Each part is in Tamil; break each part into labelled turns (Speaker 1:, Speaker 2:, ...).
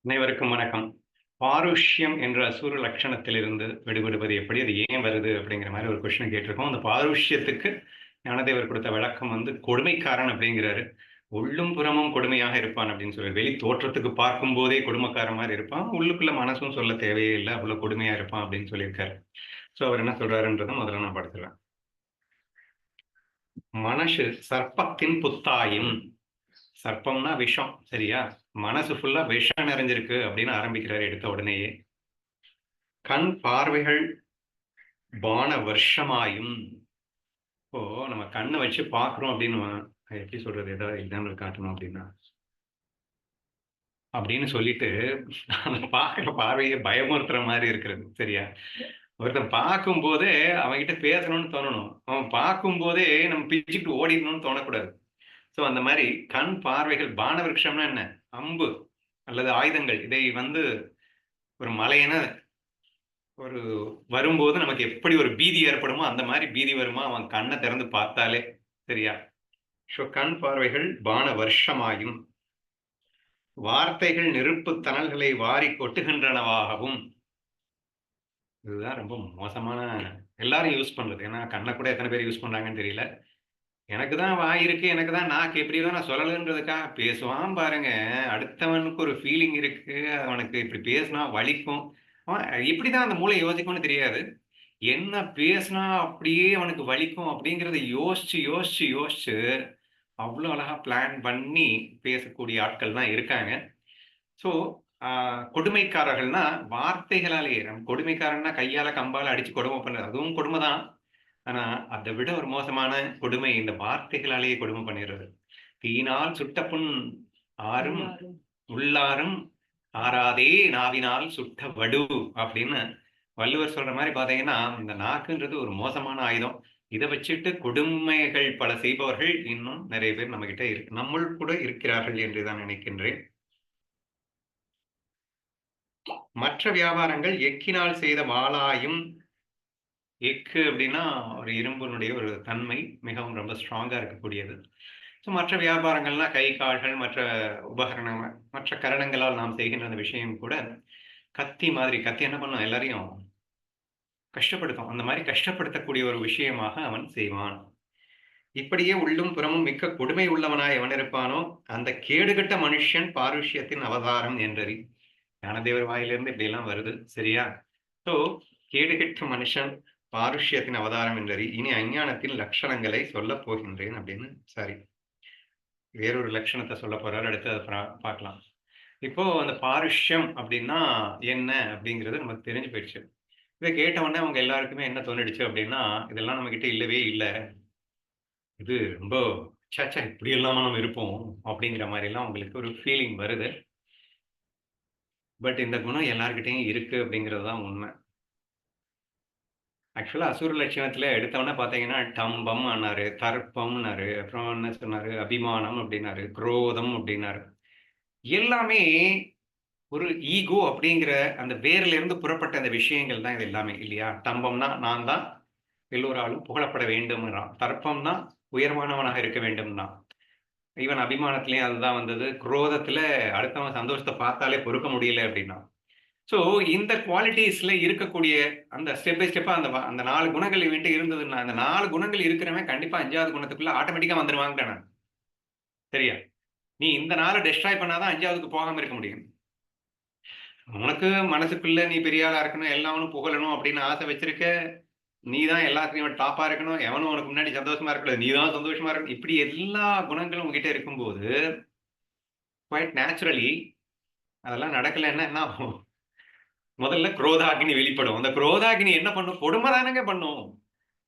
Speaker 1: அனைவருக்கும் வணக்கம். பாருஷ்யம் என்ற அசுர லட்சணத்திலிருந்து விடுபடுவது எப்படி? அது ஏன் வருது? அப்படிங்கிற மாரி ஒரு கொஸ்டின் கேட்டிருக்கோம். அந்த பாருஷ்யத்துக்கு ஞானதேவர் கொடுத்த விளக்கம் கொடுமைக்காரன் அப்படிங்கிறாரு. "உள்ளும் புறமும் கொடுமையாக இருப்பான்" அப்படின்னு சொல்லி. வெளி தோற்றத்துக்கு பார்க்கும்போதே கொடுமைக்காரன் மாரி இருப்பான். உள்ளுக்குள்ள மனசும் சொல்ல தேவையே இல்ல. அவ்வளவு கொடுமையா இருப்பான் அப்படின்னு சொல்லியிருக்காரு. அவர் என்ன சொல்றாருன்றத முதல்ல நான் படிச்சுர்றேன். "மனசு சர்ப்பத்தின் புத்தாயும்" சர்ப்பம்னா விஷம். சரியா? மனசு ஃபுல்லா விஷம் நிறைஞ்சிருக்கு அப்படின்னு ஆரம்பிக்கிறாரு எடுத்த உடனேயே. கண் பார்வைகள் பான வருஷமாயும். இப்போ நம்ம கண்ண வச்சு பார்க்குறோம் அப்படின்னு எப்படி சொல்றது? ஏதாவது எக்ஸாம்பிள் காட்டணும் அப்படின்னா, அப்படின்னு சொல்லிட்டு அந்த பார்க்குற பார்வையே பயமுறுத்துற மாரி இருக்கிறது. சரியா? ஒருத்தன் பார்க்கும்போதே அவன்கிட்ட பேசணும்னு தோணணும். அவன் பார்க்கும்போதே நம்ம பிச்சுக்கிட்டு ஓடிடணும்னு தோணக்கூடாது. அந்த மாரி கண் பார்வைகள் பான விருட்சம்னா என்ன? அம்பு அல்லது ஆயுதங்கள். இதை ஒரு மலையென ஒரு வரும்போது நமக்கு எப்படி ஒரு பீதி ஏற்படுமோ, அந்த மாரி பீதி வருமா அவன் கண்ண திறந்து பார்த்தாலே. சரியா? கண் பார்வைகள் பான வருஷமாயும், வார்த்தைகள் நெருப்புத் தணல்களை வாரிக் கொட்டுகின்றனவாகவும். இதுதான் ரொம்ப மோசமான எல்லாரும் யூஸ் பண்றது. ஏன்னா கண்ண கூட எத்தன பேர் யூஸ் பண்றாங்கன்னு தெரியல. எனக்கு தான் வாய் இருக்கு, எனக்கு தான் நாக்கு எப்படியோ நான் சொல்லலன்றதுக்காக பேசுவான் பாருங்க. அடுத்தவனுக்கு ஒரு ஃபீலிங் இருக்கு. அவனுக்கு இப்படி பேசினா வலிக்கும். அவன் எப்படிதான் அந்த மூளை யோசிக்கும்னு தெரியாது. என்ன பேசினா அப்படியே அவனுக்கு வலிக்கும் அப்படிங்கிறத யோசிச்சு, யோசிச்சு, யோசிச்சு அவ்ளோ அழகா பிளான் பண்ணி பேசக்கூடிய ஆட்கள் தான் இருக்காங்க. ஸோ, ஆ கொடுமைக்காரர்கள்னா வார்த்தைகளாலேயே கொடுமைக்காரன்னா கையால, கம்பால அடிச்சு கொடுமை பண்றது. அதுவும் கொடும தான். ஆனா, அத விட ஒரு மோசமான கொடுமை இந்த வார்த்தைகளாலேயே கொடுமை பண்ணிறது. "தீயினால் சுட்ட புண் ஆறும்
Speaker 2: உள்ளாரும்.
Speaker 1: உள்ளாரும் ஆறாதே நாவினால் சுட்ட வடு" அப்படின்னு வள்ளுவர் சொல்ற மாரி பார்த்தீங்கன்னா, இந்த நாக்குன்றது ஒரு மோசமான ஆயுதம். இத வச்சுட்டு கொடுமைகள் பல செய்பவர்கள் இன்னும் நெறைய பேர் நம்மகிட்ட நம்முள் கூட இருக்கிறார்கள் என்று தான் நினைக்கின்றேன். மற்ற வியாபாரங்கள் எக்கினால் செய்த வாளாயும். எக்கு அப்படின்னா ஒரு இரும்பினுடைய ஒரு தன்மை மிகவும் ரொம்ப ஸ்ட்ராங்கா இருக்கக்கூடியது. மற்ற வியாபாரங்கள்னா கை, கால்கள், மற்ற உபகரணங்கள், மற்ற கரணங்களால் நாம் செய்கின்ற அந்த விஷயம் கூட கத்தி மாதிரி. கத்தி என்ன பண்ணும்? எல்லாரையும் கஷ்டப்படுத்தும். அந்த மாரி கஷ்டப்படுத்தக்கூடிய ஒரு விஷயமாக அவன் செய்வான். இப்படியே உள்ளும் புறமும் மிக்க கொடுமை உள்ளவனாய் எவன் இருப்பானோ, அந்த கேடுகெட்ட மனுஷ்யன் பாருஷ்யத்தின் அவதாரம் என்றறி. ஞானதேவர் வாயிலிருந்து இப்படியெல்லாம் வருது. சரியா? ஸோ, கேடுகெட்ட மனுஷன் பாருஷ்யத்தின் அவதாரம் என்றறி, இனி அஞ்ஞானத்தின் லட்சணங்களை சொல்லப் போகின்றேன் அப்படின்னு சாரி. வேறொரு லட்சணத்த சொல்லப் போறாரு. அடுத்து அத பார்க்கலாம். இப்போ அந்த பாருஷ்யம் அப்படின்னா என்ன? அப்படிங்கிறது நமக்கு தெரிஞ்சு போயிடுச்சு. இத கேட்ட உடனே அவங்க எல்லாருக்குமே என்ன தோணிடுச்சு அப்படின்னா, இதெல்லாம் நம்மகிட்ட இல்லவே இல்ல. இது ரொம்ப ச்சே! இப்படியெல்லாமா நம்ம இருப்போம்? அப்படிங்கிற மாரிலாம் அவங்களுக்கு ஒரு ஃபீலிங் வருது. பட் இந்த குணம் எல்லார்கிட்டயும் இருக்கு அப்படிங்கிறது தான் உண்ம. ஆக்சுவலா அசுர லட்சணத்தில எடுத்தோனே பார்த்தீங்கன்னா, டம்பம்ன்னாரு, தர்ப்பம்ன்னாரு, அப்புறம் என்ன சொன்னாரு, அபிமானம் அப்படின்னாரு, குரோதம் அப்படின்னாரு. எல்லாமே ஒரு ஈகோ அப்படிங்கிற அந்த வேர்ல இருந்து புறப்பட்ட அந்த விஷயங்கள் தான் இது எல்லாமே இல்லையா? டம்பம்னா நான் தான் எல்லோராலும் புகழப்பட வேண்டும்ங்கிறான். தர்ப்பம்னா உயர்வானவனாக இருக்க வேண்டும்ன்னான். ஈவன் அபிமானத்திலயும் அதுதான் வந்தது. குரோதத்தில அடுத்தவன் சந்தோஷத்த பார்த்தாலே பொறுக்க முடியல அப்படின்னான். ஸோ இந்த குவாலிட்டீஸ்ல இருக்கக்கூடிய அந்த ஸ்டெப் பை ஸ்டெப்பா அந்த 4 குணங்கள் இவன்ட்ட இருந்ததுன்னா, அந்த 4 குணங்கள் இருக்கிறவன் கண்டிப்பா 5வது குணத்துக்குள்ள ஆட்டோமேட்டிக்கா வந்துருவாங்கிறேன் நான். சரியா? நீ இந்த 4 டெஸ்ட்ராய் பண்ணா தான் 5வதுக்கு போகாம இருக்க முடியும். உனக்கு மனசுக்குள்ள நீ பெரிய ஆளா இருக்கணும், எல்லாவனும் புகழணும் அப்படின்னு ஆசை வச்சிருக்க. நீ தான் எல்லாத்துலயும் டாப்பா இருக்கணும். எவனும் உனக்கு முன்னாடி சந்தோஷமா இருக்கக்கூடாது. நீ தான் சந்தோஷமா இருக்கணும். இப்படி எல்லா குணங்களும் உன்கிட்ட இருக்கும்போது, குவைட் நேச்சுரலி அதெல்லாம் நடக்கலன்னா என்ன ஆகும்? முதல்ல குரோதாக்னி வெளிப்படும். அந்த குரோதாக்னி என்ன பண்ணும்? கொடும தானங்க பண்ணும்.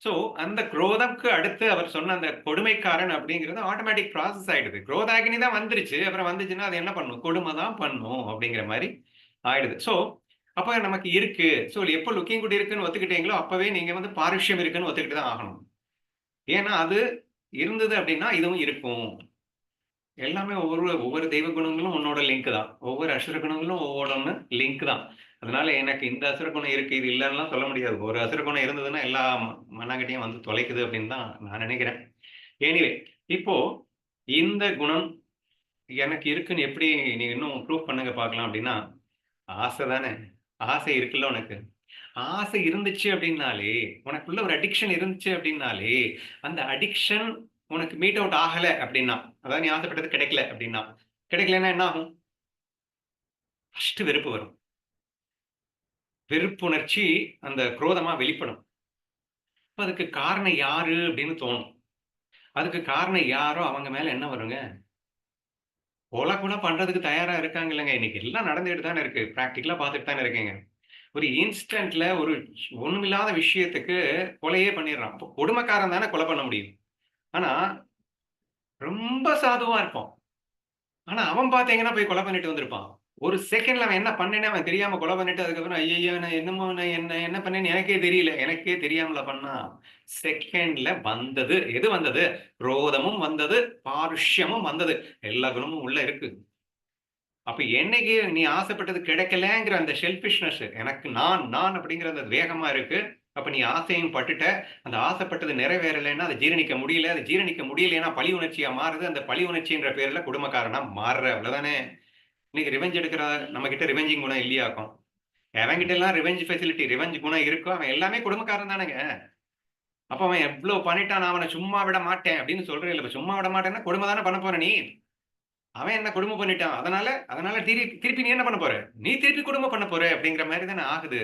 Speaker 1: சோ, அந்த குரோதம்க்கு அடுத்து அவர் சொன்ன அந்த கொடுமைக்காரன் அப்படிங்கிறது ஆட்டோமேட்டிக் ப்ராசஸ் ஆயிடுது. குரோதாக்னி தான் வந்துருச்சு. அப்புறம் வந்துச்சுன்னா, அது என்ன பண்ணும்? கொடும தான் பண்ணும் அப்படிங்கிற மாரி ஆயிடுது. அப்ப நமக்கு இருக்கு. எப்ப லுக்கிங் குட் இருக்குன்னு ஒத்துக்கிட்டீங்களோ, அப்பவே நீங்க பாருஷ்யம் இருக்குன்னு ஒத்துக்கிட்டு தான் ஆகணும். ஏன்னா, அது இருந்தது அப்படின்னா, இதுவும் இருக்கும். எல்லாமே ஒவ்வொரு ஒவ்வொரு தெய்வ குணங்களும் உன்னோட லிங்க் தான். ஒவ்வொரு அசுர குணங்களும் ஒவ்வொன்னு லிங்க் தான். அதனால எனக்கு இந்த அசுர குணம் இருக்கு, இது இல்லன்னுலாம் சொல்ல முடியாது. ஒரு அசுர குணம் இருந்ததுன்னா, எல்லா மண்ணாங்கட்டியும் வந்து தொலைக்குது அப்படின்னு தான் நான் நினைக்கிறேன். எனிவே, இப்போ இந்த குணம் எனக்கு இருக்குன்னு எப்படி நீங்க இன்னும் ப்ரூஃப் பண்ணுங்க பார்க்கலாம் அப்படின்னா, ஆசை தானே. ஆசை இருக்குல்ல உனக்கு. ஆசை இருந்துச்சு அப்படின்னாலே, உனக்குள்ள ஒரு அடிக்ஷன் இருந்துச்சு அப்படின்னாலே, அந்த அடிக்ஷன் உனக்கு மீட் அவுட் ஆகல அப்படின்னா, அதாவது நீ ஆசைப்பட்டது கிடைக்கல அப்படின்னா, கிடைக்கலன்னா என்ன ஆகும்? ஃபர்ஸ்ட் வெறுப்பு வரும். வெறுப்புணர்ச்சி அந்த குரோதமா வெளிப்படும். அப்ப அதுக்கு காரணம் யாரு அப்படின்னு தோணும். அதுக்கு காரணம் யாரோ அவங்க மேல என்ன வருங்க? கொலை கூட பண்றதுக்கு தயாரா இருக்காங்க இல்லங்க. இன்னைக்கு எல்லாம் நடந்துட்டு தானே இருக்கு. பிராக்டிகலா பார்த்துட்டு தானே இருக்கீங்க. ஒரு இன்ஸ்டன்ட்ல ஒரு ஒண்ணுமில்லாத விஷயத்துக்கு கொலையே பண்ணிடுறான். அப்போ கொடுமைக்காரன் தானே கொலை பண்ண முடியும். ஆனா, ரொம்ப சாதுவா இருப்பான். ஆனா, அவன் பார்த்தீங்கன்னா போய் கொலை பண்ணிட்டு வந்திருப்பான். ஒரு செகண்ட்ல அவன் என்ன பண்ணேன்னு அவன் தெரியாம கொலை பண்ணிட்டு, அதுக்கப்புறம் ஐயய்யோ! நான் என்னமோ நான் என்ன பண்ணேன்னு எனக்கே தெரியல. எனக்கே தெரியாமல பண்ணான். செகண்ட்ல வந்தது. எது வந்தது? குரோதமும் வந்தது, பாருஷ்யமும் வந்தது. எல்லா குணமும் உள்ள இருக்கு. அப்ப என்னைக்கு நீ ஆசைப்பட்டது கிடைக்கலங்கிற அந்த செல்ஃபிஷ்னஸ் எனக்கு நான் அப்படிங்கிற அந்த வேகமா இருக்கு. அப்ப நீ ஆசையும் பட்டுட்ட. அந்த ஆசைப்பட்டது நிறைவேறலைன்னா, அத ஜீரணிக்க முடியல. அது ஜீரணிக்க முடியலைன்னா பழி உணர்ச்சியா மாறுது. அந்த பழி உணர்ச்சின்ற பேர்ல குடும்பக்காரனா மாறுற. அவ்வளவுதானே. இன்னைக்கு ரிவெஞ்ச் எடுக்கிற நம்மகிட்ட ரிவெஞ்சிங் குணம் இல்லையாக்கும். எவன்கிட்ட எல்லாம் ரிவெஞ்ச் ஃபெசிலிட்டி, ரிவெஞ்ச் குணம் இருக்கோ, அவன் எல்லாமே குடும்பக்காரன் தானேங்க. அப்ப அவன் எவ்ளோ பண்ணிட்டான், நான் அவன சும்மா விட மாட்டேன் அப்படின்னு சொல்றேல்ல. இப்ப சும்மா விட மாட்டேன்னா கொடும தானே பண்ண போற நீ. அவன் என்ன கொடுமை பண்ணிட்டான். அதனால திருப்பி நீ என்ன பண்ண போற? நீ திருப்பி கொடுமை பண்ண போற அப்படிங்கிற மாரி தானே ஆகுது.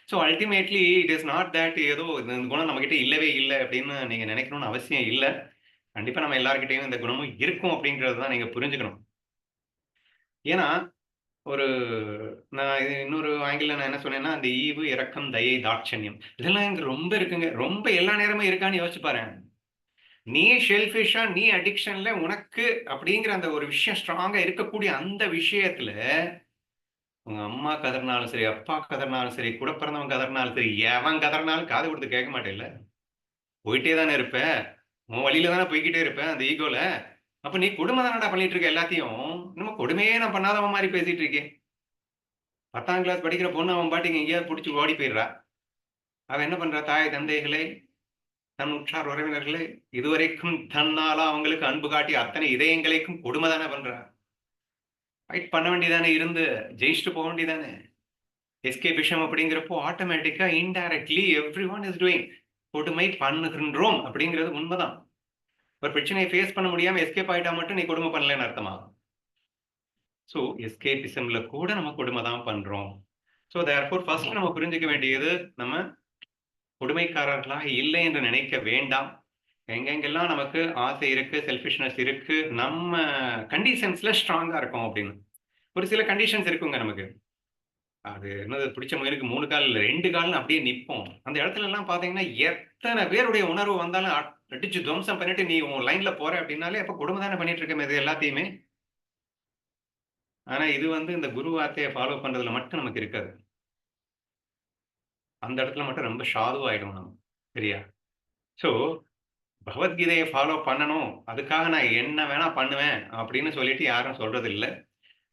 Speaker 1: So ultimately it is not that ஏதோ இந்த குணம் நம்மகிட்ட இல்லவே இல்ல அப்படின்னு நீங்க நினைக்கணும்னு அவசியம் இல்ல. கண்டிப்பா நம்ம எல்லார்கிட்டயும் இந்த குணமும் இருக்கும் அப்படிங்கிறது தான் நீங்க புரிஞ்சுக்கணும். ஏன்னா, ஒரு நான் இது இன்னொரு ஆங்கிள்ல நான் என்ன சொன்னேன்னா, அந்த ஈவு, இரக்கம், தயை, தாட்சண்யம் இதெல்லாம் இங்க ரொம்ப இருக்குங்க. ரொம்ப எல்லா நேரமும் இருக்கான்னு யோசிச்சு பாரேன். நீ ஷெல்ஃபிஷ்ஷா, நீ அடிக்ஷன்ல உனக்கு அப்படிங்கிற அந்த ஒரு விஷயம் ஸ்ட்ராங்கா இருக்கக்கூடிய அந்த விஷயத்துல உங்க அம்மா கதறினாலும் சரி, அப்பா கதறினாலும் சரி, கூட பிறந்தவன் கதறினாலும் சரி, எவன் கதறினாலும் காது குடுத்து கேட்க மாட்டேல்ல. போயிட்டே தானே இருப்ப. உன் வழியில தானே போய்க்கிட்டே இருப்ப, அந்த ஈகோல. அப்ப நீ கொடுமை தானடா பண்ணிட்டு இருக்க எல்லாத்தையும். என்னமோ கொடுமையே நான் பண்ணாதவன் மாரி பேசிட்டு இருக்கே. 10ஆம் கிளாஸ் படிக்கிற பொண்ணு அவன் பாட்டுக்கு எங்கேயாவது புடிச்சு ஓடி போயிடுறா. அவ என்ன பண்றா? தாய் தந்தைகளே, தன் உற்றார் உறவினர்களே, இதுவரைக்கும் தன்னால அவங்களுக்கு அன்பு காட்டிய அத்தனை இதயங்களுக்கும் கொடுமை தானே பண்றா. ஃபைட் பண்ண வேண்டியதானே இருந்து, ஜெயிச்சுட்டு போக வேண்டியதானே. எஸ்கேபிசம் அப்படிங்கிறப்போ ஆட்டோமேட்டிக்கா இன்டைரக்ட்லி எவ்ரிஒன் இஸ் டூயிங். கொடுமை பண்ணுகின்றோம் அப்படிங்கிறது உண்மைதான். ஒரு பிரச்சனையை ஃபேஸ் பண்ண முடியாம எஸ்கேப் ஆயிட்டா மட்டும் நீ கொடுமை பண்ணலன்னு அர்த்தமா? சோ எஸ்கேபிசம்ல கூட நம்ம கொடுமை தான் பண்றோம். சோ தேர்ஃபோர் ஃபர்ஸ்ட் நம்ம புரிஞ்சுக்க வேண்டியது நம்ம கொடுமைக்காரர்களாக இல்லை என்று நினைக்க வேண்டாம். எங்கெங்கெல்லாம் நமக்கு ஆசை இருக்கு, செல்ஃபிஷ்னஸ் இருக்கு, நம்ம கண்டிஷன்ஸ்ல ஸ்ட்ராங்கா இருக்கோம் அப்படின்னு. ஒரு சில கண்டிஷன்ஸ் இருக்குங்க நமக்கு. அது என்னது பிடிச்ச முயலுக்கு 3 கால் இல்ல 2 கால்னு அப்படியே நிப்போம். அந்த இடத்துலலாம் பார்த்தீங்கன்னா, எத்தன பேருடைய உணர்வு வந்தாலும் அடிச்சு துவம்சம் பண்ணிட்டு நீ உன் லைன்ல போற அப்படின்னாலே, அப்ப கொடுமை தானே பண்ணிட்டு இருக்கோமே இது எல்லாத்தையுமே. ஆனா இது வந்து இந்த குரு வார்த்தைய ஃபாலோ பண்றதுல மட்டும் நமக்கு இருக்காது. அந்த இடத்துல மட்டும் ரொம்ப ஷாதுவாயிடுவோம் நம்ம. சரியா? ஸோ பகவத்கீதைய ஃபாலோ பண்ணணும். அதுக்காக நான் என்ன வேணா பண்ணுவேன் அப்படின்னு சொல்லிட்டு யாரும் சொல்றது இல்ல.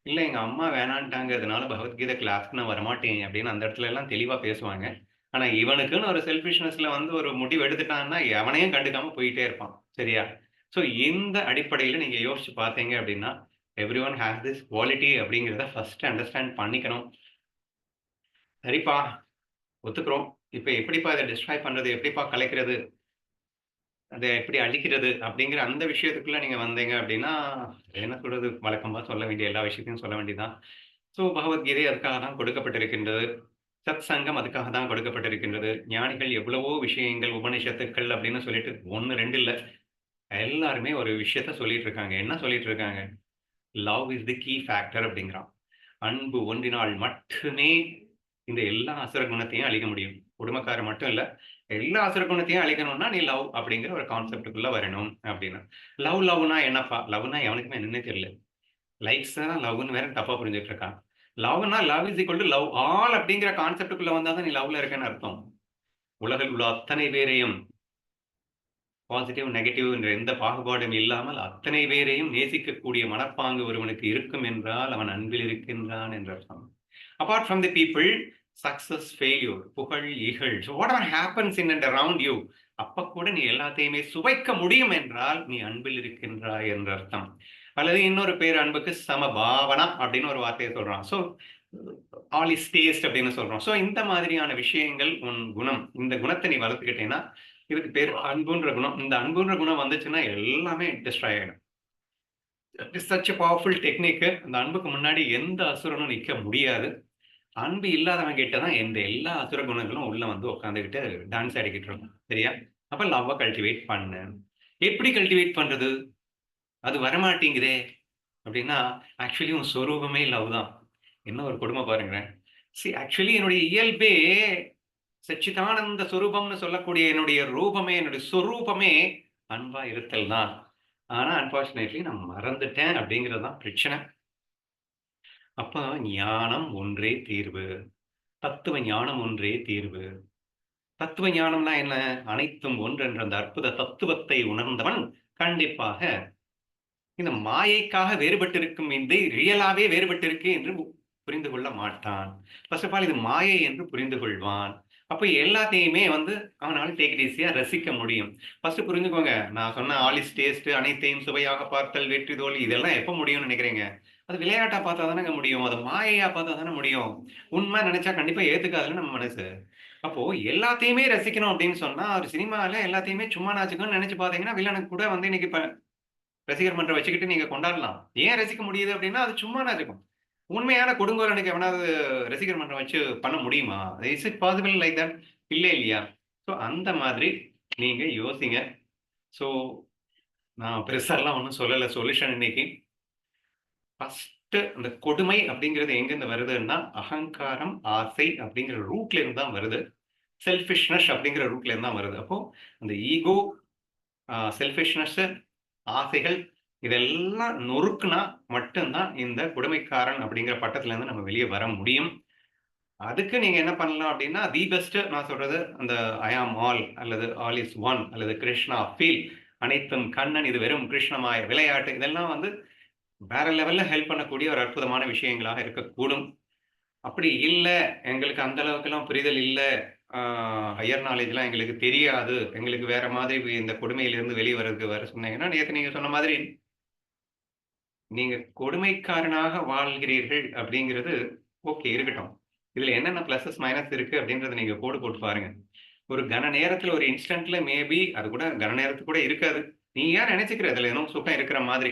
Speaker 1: இல்ல எங்க அம்மா வேணான்ட்டாங்க. அதனால பகவத்கீதை கிளாஸ்க்கு நான் வரமாட்டேன் அப்படின்னு அந்த இடத்துல எல்லாம் தெளிவா பேசுவாங்க. ஆனா இவனுக்குன்னு ஒரு செல்ஃபிஷ்னஸ்ல வந்து ஒரு முடிவு எடுத்துட்டான்னா, எவனையும் கண்டுக்காம போயிட்டே இருப்பான். சரியா? ஸோ இந்த அடிப்படையில நீங்க யோசிச்சு பார்த்தீங்க அப்படின்னா, எவரிஒன் ஹேஸ் திஸ் குவாலிட்டி அப்படிங்கிறத ஃபர்ஸ்ட் அண்டர்ஸ்டாண்ட் பண்ணிக்கணும். சரிப்பா, ஒத்துக்கிறோம். இப்ப எப்படிப்பா இத டிஸ்ட்ராய் பண்றது? எப்படிப்பா கலைக்கிறது? அத எப்படி அழிக்கிறது? அப்படிங்கிற அந்த விஷயத்துக்குள்ள நீங்க வந்தீங்க அப்படின்னா, என்ன சொல்றது? வழக்கமா சொல்ல வேண்டிய எல்லா விஷயத்தையும் சொல்ல வேண்டியது தான். ஸோ பகவத்கீதை அதுக்காக தான் கொடுக்கப்பட்டிருக்கின்றது. சத் சங்கம் அதுக்காக தான் கொடுக்கப்பட்டிருக்கின்றது. ஞானிகள் எவ்வளவோ விஷயங்கள், உபநிஷத்துக்கள் அப்படின்னு சொல்லிட்டு 1, 2 இல்ல. எல்லாருமே ஒரு விஷயத்த சொல்லிட்டு இருக்காங்க. என்ன சொல்லிட்டு இருக்காங்க? Love is the key factor அப்படிங்கிறான். அன்பு ஒன்றினால் மட்டுமே இந்த எல்லா அசுர குணத்தையும் அழிக்க முடியும். குடும்பக்காரர் மட்டும் இல்ல. எல்லா அசுர குணத்தையும் அழிக்கணும்னா, நீ லவ் அப்படிங்கிற ஒரு கான்செப்ட்க்குள்ள வரணும் அப்படின்னு. லவ்னா என்னப்பா? லவ்னா எவனுக்குமே என்னன்னே தெரியல. லைக்ஸ் தான் லவ்ன்னு வேற தப்பா புரிஞ்சுட்டு இருக்கான். லவ்னா love is equal to love all அப்படிங்கிற கான்செப்ட்க்குள்ள வந்தா தான் நீ லவ்ல இருக்கன்னு அர்த்தம். உலகில் உள்ள அத்தனை பேரையும் பாசிட்டிவ், நெகட்டிவ் என்ற எந்த பாகுபாடும் இல்லாமல் அத்தனை பேரையும் நேசிக்கக்கூடிய மனப்பாங்கு ஒருவனுக்கு இருக்கும் என்றால் அவன் அன்பில் இருக்கின்றான் என்ற அர்த்தம். Apart from the people, success, failure, புகழ், இகழ், so whatever happens in and around you, அப்ப கூட நீ எல்லாத்தையுமே சுவைக்க முடியும் என்றால் நீ அன்பில் இருக்கின்றாய் என்ற அர்த்தம். அல்லது இன்னொரு பேர் அன்புக்கு சமபாவனா அப்படின்னு ஒரு வார்த்தையை சொல்றான். ஸோ ஆல் இஸ் டேஸ்ட் அப்படின்னு சொல்றோம். ஸோ இந்த மாதிரியான விஷயங்கள் உன் குணம். இந்த குணத்தை நீ வளர்த்துக்கிட்டேன்னா, இதுக்கு பேர் அன்புன்ற குணம். இந்த அன்புன்ற குணம் வந்துச்சுன்னா எல்லாமே டிஸ்ட்ராய் ஆயிடும். That is such a powerful technique. அந்த அன்புக்கு முன்னாடி எந்த அசுரனும் நிக்க முடியாது. அன்பு இல்லாதவன் கிட்ட தான் இந்த எல்லா அசுர குணங்களும் உள்ள வந்து உட்காந்துக்கிட்டு டான்ஸ் ஆடிக்கிட்டு இருக்கும். சரியா? அப்ப லவ்வ கல்டிவேட் பண்ணு. எப்படி கல்டிவேட் பண்றது? அது வரமாட்டேங்குதே! அப்படின்னா, ஆக்சுவலி உன் சொரூபமே லவ் தான். என்ன ஒரு கொடுமை பாருங்களேன். ஆக்சுவலி என்னுடைய இயல்பே சச்சிதானந்த சொரூபம்னு சொல்லக்கூடிய என்னுடைய ரூபமே, என்னுடைய சொரூபமே அன்பா இருத்தல் தான். ஆனா, அன்பார்ச்சுனேட்லி நான் மறந்துட்டேன் அப்படிங்கிறது தான் பிரச்சனை. அப்ப ஞானம் ஒன்றே தீர்வு. தத்துவ ஞானம் ஒன்றே தீர்வு. தத்துவ ஞானம்னா என்ன? அனைத்தும் ஒன்றென்ற அந்த அற்புத தத்துவத்தை உணர்ந்தவன் கண்டிப்பாக இந்த மாயைக்காக வேறுபட்டிருக்கும் இது ரியலாவே வேறுபட்டிருக்கு என்று புரிந்து கொள்ள மாட்டான். ஃபர்ஸ்ட் ஆஃப் ஆல் இது மாயை என்று புரிந்து கொள்வான். அப்ப எல்லாத்தையுமே வந்து அவனால டேக் இட் ஈஸியா ரசிக்க முடியும். ஃபர்ஸ்ட் புரிஞ்சுக்கோங்க. நான் சொன்ன ஆல் இஸ் டேஸ்ட், அனைத்தையும் சுவையாக பார்த்தல், வெற்றி தோல்வி இதெல்லாம் எப்ப முடியும்னு நினைக்கிறீங்க? அது விளையாட்டா பார்த்தா தானங்க முடியும். அது மாயையா பார்த்தா தானே முடியும். உண்மை நினைச்சா கண்டிப்பா ஏத்துக்காதுல்ல நம்ம மனசு. அப்போ எல்லாத்தையுமே ரசிக்கணும் அப்படின்னு சொன்னா, ஒரு சினிமால எல்லாத்தையுமே சும்மா நாச்சுக்குன்னு நினைச்சு பார்த்தீங்கன்னா, வில்லனுக்கு கூட வந்து இன்னைக்கு ரசிகர் மன்றம் வச்சுக்கிட்டு நீங்க கொண்டாடலாம். ஏன் ரசிக்க முடியுது அப்படின்னா, அது சும்மா இருக்கும். உண்மையான கொடுங்கோலனுக்கு எவனாவது ரசிகர் மன்றம் வச்சு பண்ண முடியுமா? Is it possible like that? இல்ல இல்லையா? ஸோ அந்த மாதிரி நீங்க யோசிங்க. ஸோ நான் பெருசாலாம் ஒண்ணும் சொல்லல சொல்யூஷன் இன்னைக்கு. ஃபர்ஸ்ட்டு அந்த கொடுமை அப்படிங்கிறது எங்கேருந்து வருதுன்னா, அகங்காரம், ஆசை அப்படிங்கிற ரூட்ல இருந்து தான் வருது. செல்ஃபிஷ்னஸ் அப்படிங்கிற ரூட்ல இருந்து தான் வருது. அப்போ அந்த ஈகோ, செல்ஃபிஷ்னஸ், ஆசைகள் இதெல்லாம் நொறுக்குனா மட்டும் தான் இந்த கொடுமைக்காரன் அப்படிங்கிற பட்டத்துல இருந்து நம்ம வெளிய வர முடியும். அதுக்கு நீங்க என்ன பண்ணலாம் அப்படின்னா, தி பெஸ்ட் நான் சொல்றது அந்த ஐ ஆம் ஆல் அல்லது ஆல் இஸ் ஒன் அல்லது கிருஷ்ணா ஃபீல் அனைத்தும் கண்ணன் இது வெறும் கிருஷ்ணமாய விளையாட்டு இதெல்லாம் வந்து வேற லெவல்ல ஹெல்ப் பண்ணக்கூடிய ஒரு அற்புதமான விஷயங்களாக இருக்கக்கூடும். அப்படி இல்ல, எங்களுக்கு அந்த அளவுக்கெல்லாம் புரிதல் இல்ல. ஆ ஹையர் நாலேட்ஜ்லாம் எங்களுக்கு தெரியாது. எங்களுக்கு வேற மாதிரி இந்த கொடுமையிலிருந்து வெளிய வர்றதுக்கு வேற சொன்னீங்கன்னா, நேத்து நீங்க சொன்ன மாதிரி நீங்க கொடுமைக்காரனாக வாழ்கிறீர்கள் அப்படிங்கிறது ஓகே இருக்கட்டும். இதுல என்னென்ன பிளஸஸ், மைனஸ் இருக்கு அப்படின்றத நீங்க கோடு போட்டு பாருங்க. ஒரு கன நேரத்துல, ஒரு இன்ஸ்டன்ட்ல மேபி அது கூட கன நேரத்துக்கு கூட இருக்காது. நீ ஏன் நினைச்சுக்கிற அதுல ஏதோ சுகம் இருக்கிற மாதிரி.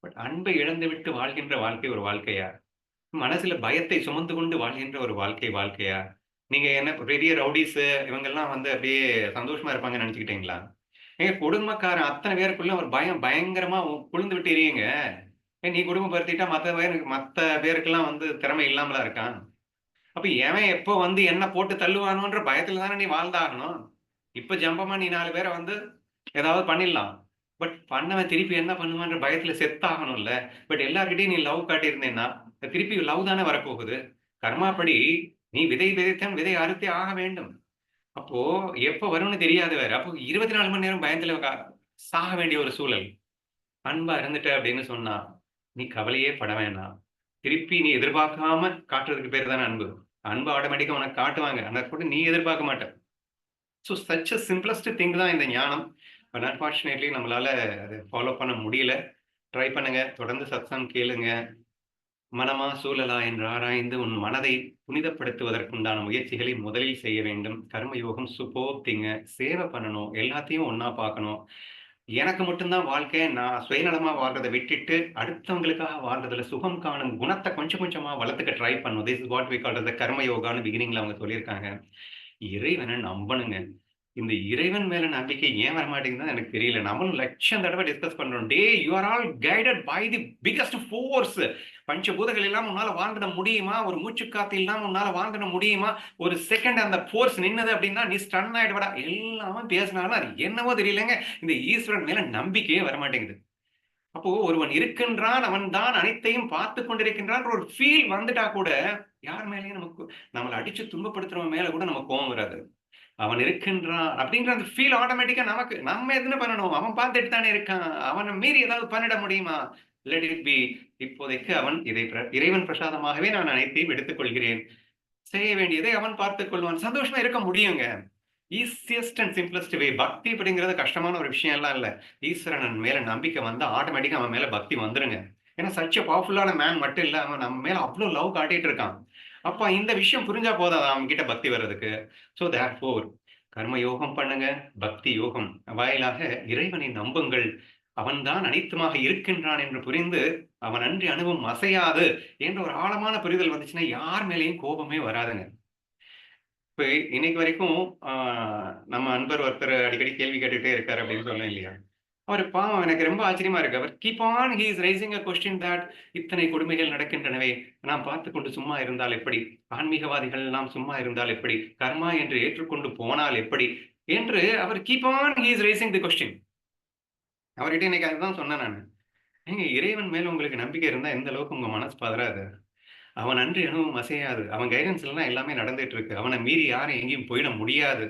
Speaker 1: பட் அன்பை இழந்துவிட்டு வாழ்கின்ற வாழ்க்கை ஒரு வாழ்க்கையா? மனசுல பயத்தை சுமந்து கொண்டு வாழ்கின்ற ஒரு வாழ்க்கை வாழ்க்கையா? நீங்க என்ன பெரிய ரவுடீஸ் இவங்கெல்லாம் வந்து அப்படியே சந்தோஷமா இருப்பாங்கன்னு நினைச்சுக்கிட்டீங்களா? ஏங்க கொடுமைக்காரன் அத்தன பேருக்குள்ள ஒரு பயம் பயங்கரமா கொழுந்து விட்டு எரியுங்க. நீ குடும்பப்படுத்திட்டா மத்த பேருக்கெல்லாம் வந்து திறமை இல்லாமலா இருக்கான். அப்ப எவன் எப்போ வந்து என்ன போட்டு தள்ளுவானோன்ற பயத்துல தானே நீ வாழ்ந்தாகணும். இப்ப ஜம்பமா நீ 4 பேர வந்து ஏதாவது பண்ணிடலாம். பட் பண்ணவன் திருப்பி என்ன பண்ணுவான்ற பயத்துல செத்தாகணும்ல. பட் எல்லார்கிட்டயும் நீ லவ் காட்டியிருந்தேன்னா, திருப்பி லவ் தானே வரப்போகுது. கர்மாப்படி நீ விதை விதைத்தான் விதை அறுத்தே ஆக வேண்டும். அப்போ எப்ப வரும்னு தெரியாது வேற. அப்போ 24 மணி நேரம் பயத்துல சாக வேண்டிய ஒரு சூழல். அன்பா இருந்துட்ட அப்படின்னு சொன்னா, நீ கவலையே பட வேணாம். திருப்பி நீ எதிர்பார்க்காம காட்டுறதுக்கு பேரு தானே அன்பு. அன்பு ஆட்டோமேட்டிக்கா உனக்கு காட்டுவாங்க. ஆனா கூட நீ எதிர்பார்க்க மாட்ட. ஸோ சச் அ சிம்ப்ளஸ்ட் திங் தான் இந்த ஞானம். பட் அன்பார்ச்சுனேட்லி நம்மளால அத ஃபாலோ பண்ண முடியல. ட்ரை பண்ணுங்க. தொடர்ந்து சத்சங் கேளுங்க. மனமா சூழலா என்று ஆராய்ந்து உன் மனதை புனிதப்படுத்துவதற்குண்டான முயற்சிகளை முதலில் செய்ய வேண்டும். கர்மயோகம் சூப்பர்ப் திங்க. சேவை பண்ணணும். எல்லாத்தையும் ஒண்ணா பார்க்கணும். எனக்கு மட்டும் தான் வாழ்க்கை. நான் சுயநலமா வாழ்றத விட்டுட்டு, அடுத்தவங்களுக்காக வாழ்றதுல சுகம் காணும் குணத்த கொஞ்சம் கொஞ்சமா வளர்த்துக்க ட்ரை பண்ணணும். This is what we call as the karma யோகான்னு பிகினிங்ல அவங்க சொல்லியிருக்காங்க. இறைவன நம்பணுங்க. இந்த இறைவன் மேல நம்பிக்கை ஏன் வரமாட்டேங்குதுன்னு எனக்கு தெரியல. நம்மளும் லட்சம் தடவ டிஸ்கஸ் பண்றோம். டேய் you are all guided by the biggest force. பஞ்சபூதங்கள் இல்லாம உன்னால வாழ்ந்துட முடியுமா? ஒரு மூச்சுக்காத்து இல்லாம உன்னால வாழ்ந்துட முடியுமா? ஒரு செகண்ட் அந்த ஃபோர்ஸ் நின்னது அப்படின்னா, நீ ஸ்டன் ஆயிடுவடா. எல்லாமே பேசினாலும் அது என்னவோ தெரியலங்க. இந்த ஈஸ்வரன் மேல நம்பிக்கையே வரமாட்டேங்குது. அப்போ ஒருவன் இருக்கின்றான், அவன் தான் அனைத்தையும் பார்த்துக் கொண்டிருக்கின்றான்ற ஒரு ஃபீல் வந்துட்டா கூட, யார் மேலயும் நமக்கு நம்மள அடிச்சு துன்பப்படுத்துறவன் மேல கூட நமக்கு கோவம் வராது. அவன் இருக்கின்றான் அப்படிங்கிற அந்த ஃபீல் ஆட்டோமேட்டிக்கா நமக்கு நம்ம என்ன பண்ணணும்? அவன் பார்த்துட்டு தானே இருக்கான். அவன மீறி ஏதாவது பண்ணிட முடியுமா? Let it be. இப்போதைக்கு அவன் இறைவன் பிரசாதமாகவே நான் அனைத்தையும் எடுத்துக் கொள்கிறேன். செய்ய வேண்டியதை அவன் பார்த்துக் கொள்வான். சந்தோஷமா இருக்க முடியுங்க. ஈசியஸ்ட் அண்ட் சிம்பிளஸ்ட் வே. பக்தி அப்படிங்கிறது கஷ்டமான ஒரு விஷயம் எல்லாம் இல்ல. ஈஸ்வரன் மேல நம்பிக்கை வந்தா ஆட்டோமேட்டிக்கா அவன் மேல பக்தி வந்துருங்க. ஏன்னா சச் எ பவர்ஃபுல்லான மேன் மட்டும் இல்ல, அவன் நம்ம மேல அவ்ளோ லவ் காட்டிட்டு இருக்கான். அப்ப இந்த விஷயம் புரிஞ்சா போதாதா அவன் கிட்ட பக்தி வர்றதுக்கு? சோ தேர்ஃபோர் கர்ம யோகம் பண்ணுங்க, பக்தி யோகம் வாயிலாக இறைவனை நம்புங்கள். அவன் தான் அனைத்துமாக இருக்கின்றான் என்று புரிந்து, அவன் அன்றி அணுவும் அசையாது என்ற ஒரு ஆழமான புரிதல் வந்துச்சுன்னா, யார் மேலயும் கோபமே வராதுங்க. இப்ப இன்னைக்கு வரைக்கும் ஆ நம்ம நண்பர் ஒருத்தர் அடிக்கடி கேள்வி கேட்டுட்டே இருக்காரு அப்படின்னு சொன்னேன் இல்லையா? அவரு பாவம் எனக்கு ரொம்ப ஆச்சரியமா இருக்கு. அவர் keep on he is raising a question that இத்தனை கொடுமைகள் நடக்கின்றனவே! நாம் பார்த்துக்கொண்டு சும்மா இருந்தால் எப்படி? ஆன்மீகவாதிகள் எல்லாம் சும்மா இருந்தால் எப்படி? கர்மா என்று ஏற்றுக்கொண்டு போனால் எப்படி? என்று அவர் keep on he is raising the question. அவர்கிட்ட இன்னைக்கு அதுதான் சொன்னேன் நானு. ஏங்க இறைவன் மேல உங்களுக்கு நம்பிக்கை இருந்தா எந்த அளவுக்கு உங்க மனசு பதறாது? அவன் அன்றி அணுவும் அசையாது. அவன் கைடன்ஸ்ல தான் எல்லாமே நடந்துட்டு இருக்கு. அவன மீறி யாரும் எங்கேயும் போயிட முடியாது.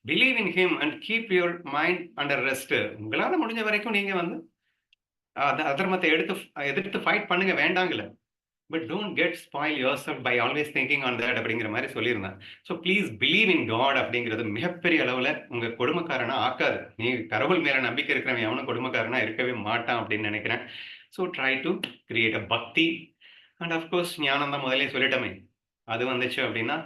Speaker 1: Believe in him and keep your mind under rest. உங்களால முடிஞ்ச வரைக்கும் நீங்க வந்து அதர்மத்தை எதிர்த்து ஃபைட் பண்ணுங்க வேண்டாங்கல. But don't get spoil yourself by always thinking on that அப்படிங்கிற மாரி சொல்லியிருந்தேன். So please believe in God அப்படிங்கிறது மிகப்பெரிய அளவுல உங்க கொடுமைக்காரனா ஆக்காது. நீங்க கடவுள் மேல நம்பிக்கை இருக்கிறவன் எவனும் கொடுமைக்காரனா இருக்கவே மாட்டான் அப்படின்னு நினைக்கிறேன். So try to create a bhakti and of course ஞானம் தான் முதல்லயே சொல்லிட்டோமே. அது வந்துச்சு அப்படின்னா,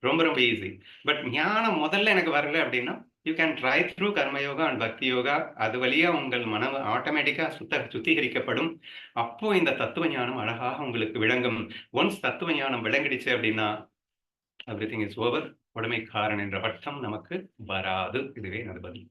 Speaker 1: ரொம்ப ரொம்ப ஈஸி. பட் ஞானம் முதல்ல எனக்கு வரல அப்படின்னா, யூ கேன் ட்ரை த்ரூ கர்ம யோகா அண்ட் பக்தி யோகா. அது வழியா உங்கள் மனம் ஆட்டோமேட்டிக்கா சுத்திகரிக்கப்படும். அப்போ இந்த தத்துவ ஞானம் அழகாக உங்களுக்கு விளங்கும். ஒன்ஸ் தத்துவ ஞானம் விளங்கிடுச்சு அப்படின்னா, எவ்ரிதிங் இஸ் ஓவர். கொடுமைக்காரன் என்ற பட்டம் நமக்கு வராது. இதுவே எனது பதில்.